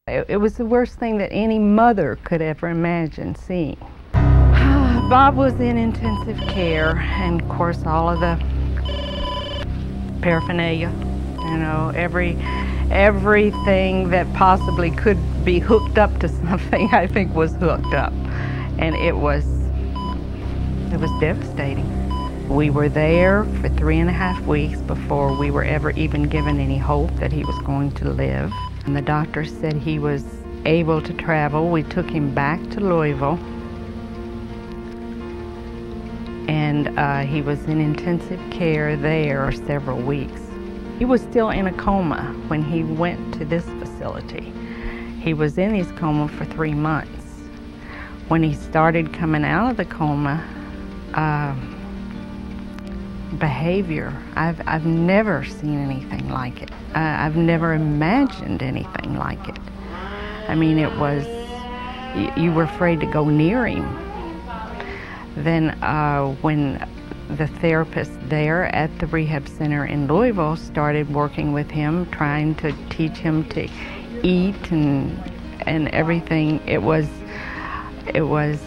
It was the worst thing that any mother could ever imagine seeing. Bob was in intensive care, and of course all of the paraphernalia, you know, everything that possibly could be hooked up to something, I think, was hooked up. And it was devastating. We were there for 3.5 weeks before we were ever even given any hope that he was going to live. And the doctor said he was able to travel. We took him back to Louisville, and he was in intensive care there several weeks. He was still in a coma when he went to this facility. He was in his coma for 3 months. When he started coming out of the coma, behavior, I've never seen anything like it. I've never imagined anything like it. I mean, it was, you were afraid to go near him. Then when the therapist there at the rehab center in Louisville started working with him, trying to teach him to eat and everything, it was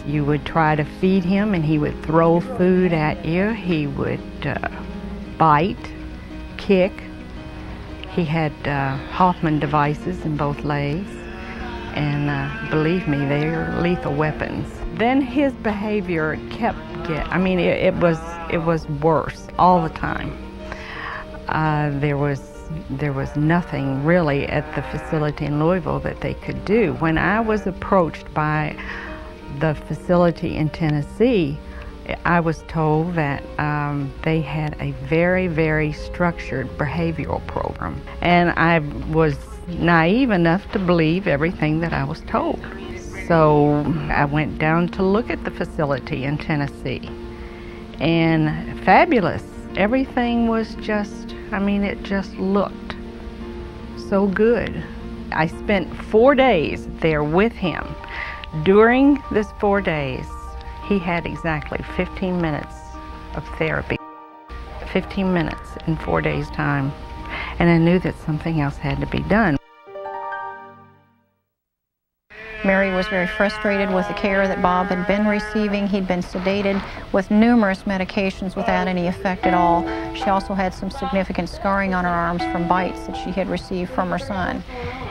you would try to feed him and he would throw food at you. He would bite, kick. He had Hoffman devices in both legs, and believe me, they're lethal weapons. Then his behavior kept it was worse all the time. There was nothing really at the facility in Louisville that they could do. When I was approached by the facility in Tennessee, I was told that they had a very, very structured behavioral program. And I was naive enough to believe everything that I was told. So I went down to look at the facility in Tennessee. And fabulous. Everything was just, it just looked so good. I spent 4 days there with him. During this 4 days, he had exactly 15 minutes of therapy. 15 minutes in 4 days' time. And I knew that something else had to be done. Mary was very frustrated with the care that Bob had been receiving. He'd been sedated with numerous medications without any effect at all. She also had some significant scarring on her arms from bites that she had received from her son.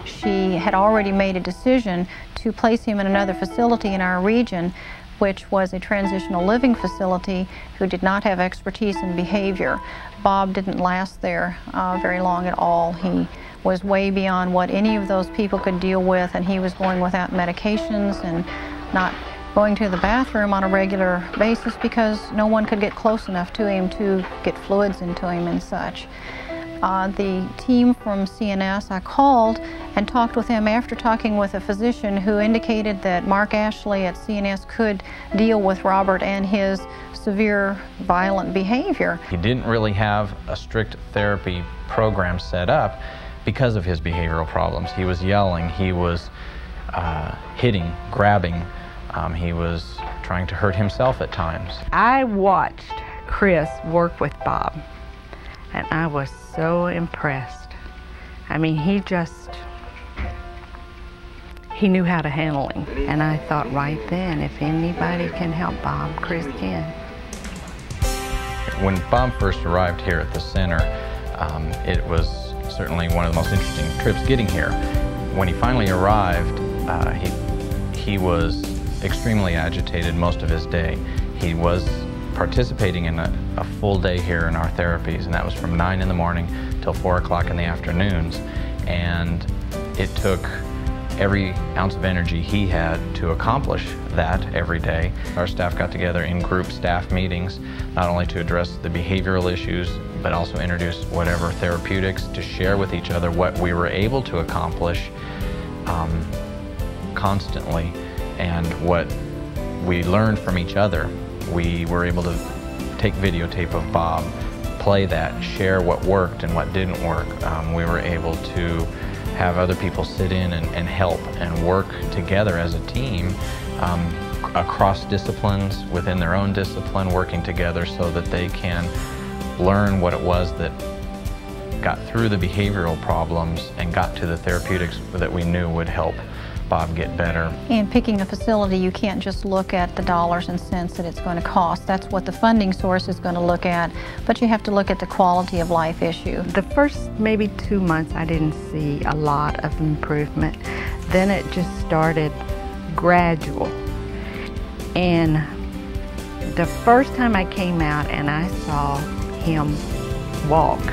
She had already made a decision to place him in another facility in our region, which was a transitional living facility who did not have expertise in behavior. Bob didn't last there very long at all. He was way beyond what any of those people could deal with, and he was going without medications and not going to the bathroom on a regular basis because no one could get close enough to him to get fluids into him and such. The team from CNS, I called and talked with him after talking with a physician who indicated that Mark Ashley at CNS could deal with Robert and his severe violent behavior. He didn't really have a strict therapy program set up because of his behavioral problems. He was yelling, he was hitting, grabbing, he was trying to hurt himself at times. I watched Chris work with Bob, and I was so impressed. He knew how to handle him. And I thought right then, if anybody can help Bob, Chris can. When Bob first arrived here at the center, it was certainly one of the most interesting trips getting here. When he finally arrived, he was extremely agitated most of his day. He was participating in a full day here in our therapies, and that was from 9 in the morning till 4 o'clock in the afternoons. And it took every ounce of energy he had to accomplish that every day. Our staff got together in group staff meetings, not only to address the behavioral issues, but also introduce whatever therapeutics to share with each other what we were able to accomplish constantly and what we learned from each other. We were able to take videotape of Bob, play that, share what worked and what didn't work. We were able to have other people sit in and help and work together as a team across disciplines, within their own discipline, working together so that they can learn what it was that got through the behavioral problems and got to the therapeutics that we knew would help Bob get better. In picking a facility, you can't just look at the dollars and cents that it's going to cost. That's what the funding source is going to look at, but you have to look at the quality of life issue. The first maybe 2 months I didn't see a lot of improvement. Then it just started gradual. And the first time I came out and I saw him walk,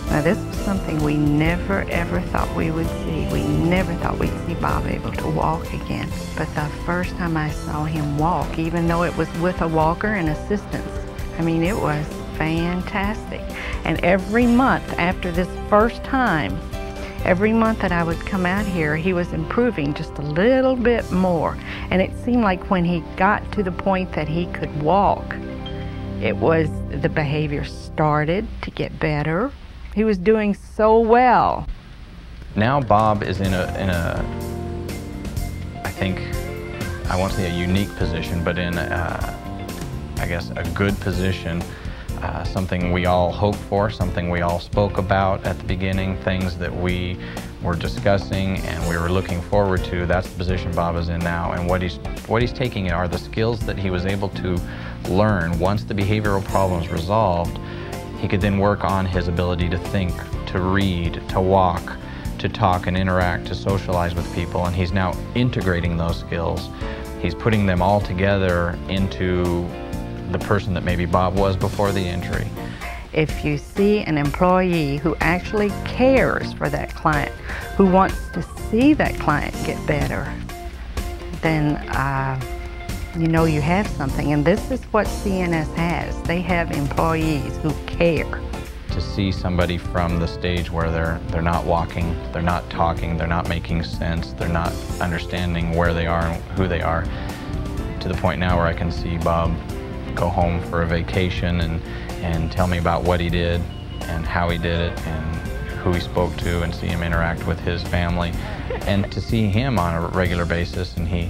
now this was something we never ever thought we would see. We never thought we'd see Bob able to walk again. But the first time I saw him walk, even though it was with a walker and assistance, I mean, it was fantastic. And every month after this first time, every month that I would come out here, he was improving just a little bit more. And it seemed like when he got to the point that he could walk, it was the behavior started to get better. He was doing so well. Now Bob is in a I think, I won't say a unique position, but in I guess a good position. Something we all hoped for, something we all spoke about at the beginning, things that we were discussing and we were looking forward to. That's the position Bob is in now, and what he's taking are the skills that he was able to learn. Once the behavioral problems resolved, he could then work on his ability to think, to read, to walk, to talk and interact, to socialize with people, and he's now integrating those skills. He's putting them all together into the person that maybe Bob was before the injury. If you see an employee who actually cares for that client, who wants to see that client get better, then you know you have something. And this is what CNS has. They have employees who care. To see somebody from the stage where they're not walking, they're not talking, they're not making sense, they're not understanding where they are and who they are, to the point now where I can see Bob go home for a vacation and tell me about what he did and how he did it and who he spoke to, and see him interact with his family, and to see him on a regular basis and he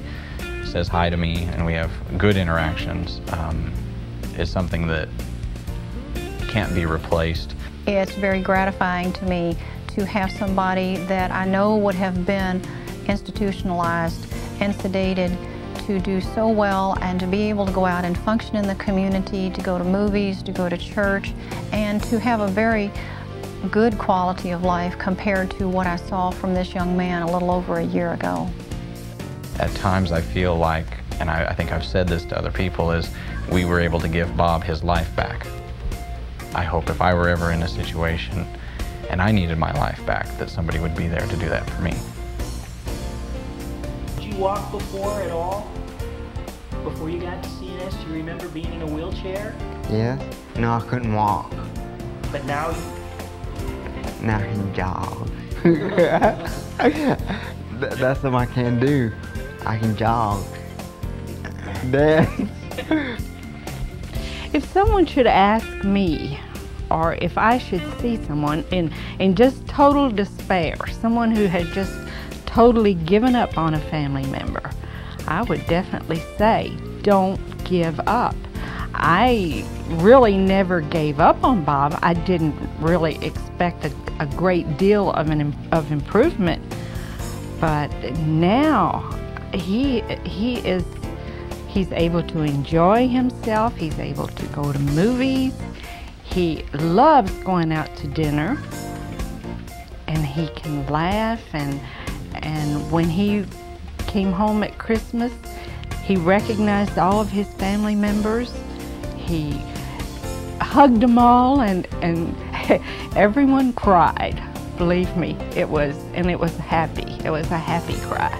says hi to me and we have good interactions is something that can't be replaced. It's very gratifying to me to have somebody that I know would have been institutionalized and sedated to do so well, and to be able to go out and function in the community, to go to movies, to go to church, and to have a very good quality of life compared to what I saw from this young man a little over a year ago. At times I feel like, and I think I've said this to other people, is we were able to give Bob his life back. I hope if I were ever in a situation and I needed my life back, that somebody would be there to do that for me. Did you walk before at all? Before you got to CNS, do you remember being in a wheelchair? Yeah. No, I couldn't walk. But now you... Now I can jog. That's what I can do. I can jog. Dad. If someone should ask me, or if I should see someone in just total despair, someone who had just totally given up on a family member, I would definitely say, don't give up. I really never gave up on Bob. I didn't really expect a great deal of improvement, but now he's able to enjoy himself. He's able to go to movies. He loves going out to dinner, and he can laugh, and when he came home at Christmas, he recognized all of his family members. He hugged them all, and everyone cried. Believe me, it was happy. It was a happy cry.